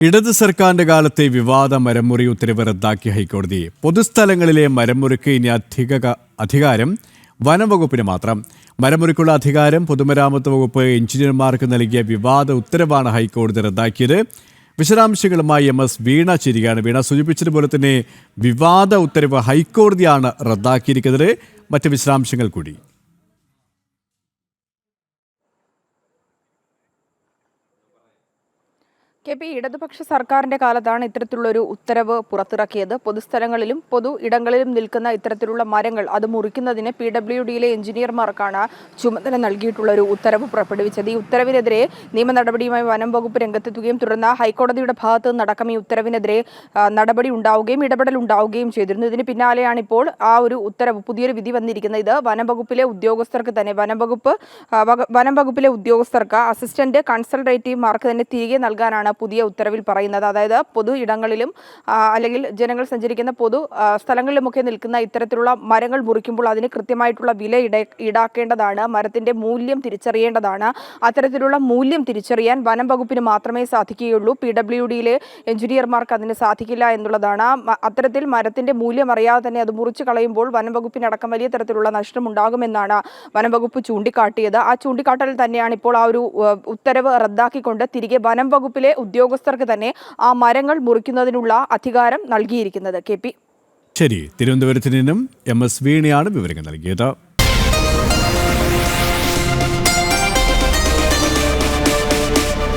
ഇടത് സർക്കാരിന്റെ കാലത്തെ വിവാദ മരംമുറി ഉത്തരവ് റദ്ദാക്കിയ ഹൈക്കോടതി പൊതുസ്ഥലങ്ങളിലെ മരംമുറിക്ക് ഇനി അധികാരം വനംവകുപ്പിന് മാത്രം. മരംമുറിക്കുള്ള അധികാരം പൊതുമരാമത്ത് വകുപ്പ് എഞ്ചിനീയർമാർക്ക് നൽകിയ വിവാദ ഉത്തരവാണ് ഹൈക്കോടതി റദ്ദാക്കിയത്. വിശദാംശങ്ങളുമായി MS വീണ ചേരുകയാണ്. വീണ സൂചിപ്പിച്ചതുപോലെ തന്നെ വിവാദ ഉത്തരവ് ഹൈക്കോടതിയാണ് റദ്ദാക്കിയിരിക്കുന്നത്. മറ്റ് വിശദാംശങ്ങൾ കൂടി. KP ഇടതുപക്ഷ സർക്കാരിന്റെ കാലത്താണ് ഇത്തരത്തിലുള്ളൊരു ഉത്തരവ് പുറത്തിറക്കിയത്. പൊതുസ്ഥലങ്ങളിലും പൊതു ഇടങ്ങളിലും നിൽക്കുന്ന ഇത്തരത്തിലുള്ള മരങ്ങൾ അത് മുറിക്കുന്നതിന് PWDയിലെ എഞ്ചിനീയർമാർക്കാണ് ചുമതല നൽകിയിട്ടുള്ള ഒരു ഉത്തരവ് പുറപ്പെടുവിച്ചത്. ഈ ഉത്തരവിനെതിരെ നിയമ നടപടിയുമായി വനം വകുപ്പ് രംഗത്തെത്തുകയും തുടർന്ന് ഹൈക്കോടതിയുടെ ഭാഗത്ത് നിന്നടക്കം ഈ ഉത്തരവിനെതിരെ നടപടി ഉണ്ടാവുകയും ഇടപെടൽ ഉണ്ടാവുകയും ചെയ്തിരുന്നു. ഇതിന് പിന്നാലെയാണ് ഇപ്പോൾ ആ ഒരു ഉത്തരവ്, പുതിയൊരു വിധി വന്നിരിക്കുന്നത്. ഇത് വനം വകുപ്പിലെ ഉദ്യോഗസ്ഥർക്ക് തന്നെ വനം വകുപ്പിലെ ഉദ്യോഗസ്ഥർക്ക് അസിസ്റ്റന്റ് കൺസൾട്ടേറ്റീവ്മാർക്ക് തന്നെ തിരികെ നൽകാനാണ് പുതിയ ഉത്തരവിൽ പറയുന്നത്. അതായത് പൊതു ഇടങ്ങളിലും അല്ലെങ്കിൽ ജനങ്ങൾ സഞ്ചരിക്കുന്ന പൊതു സ്ഥലങ്ങളിലുമൊക്കെ നിൽക്കുന്ന ഇത്തരത്തിലുള്ള മരങ്ങൾ മുറിക്കുമ്പോൾ അതിന് കൃത്യമായിട്ടുള്ള വില ഈടാക്കേണ്ടതാണ്. മരത്തിന്റെ മൂല്യം തിരിച്ചറിയേണ്ടതാണ്. അത്തരത്തിലുള്ള മൂല്യം തിരിച്ചറിയാൻ വനം വകുപ്പിന് മാത്രമേ സാധിക്കുകയുള്ളൂ. PWDയിലെ എഞ്ചിനീയർമാർക്ക് അതിന് സാധിക്കില്ല എന്നുള്ളതാണ്. അത്തരത്തിൽ മരത്തിന്റെ മൂല്യം അറിയാതെ തന്നെ അത് മുറിച്ചു കളയുമ്പോൾ വനം വകുപ്പിനടക്കം വലിയ തരത്തിലുള്ള നഷ്ടമുണ്ടാകുമെന്നാണ് വനം വകുപ്പ് ചൂണ്ടിക്കാട്ടിയത്. ആ ചൂണ്ടിക്കാട്ടൽ തന്നെയാണ് ഇപ്പോൾ ആ ഒരു ഉത്തരവ് റദ്ദാക്കിക്കൊണ്ട് തിരികെ വനം വകുപ്പിലെ ഉദ്യോഗസ്ഥർക്ക് തന്നെ ആ മരങ്ങൾ മുറിക്കുന്നതിനുള്ള അധികാരം നൽകിയിരിക്കുന്നത്. KP ശരി, തിരുവനന്തപുരത്ത് നിന്നും MS വീണയാണ് വിവരങ്ങൾ നൽകിയത്.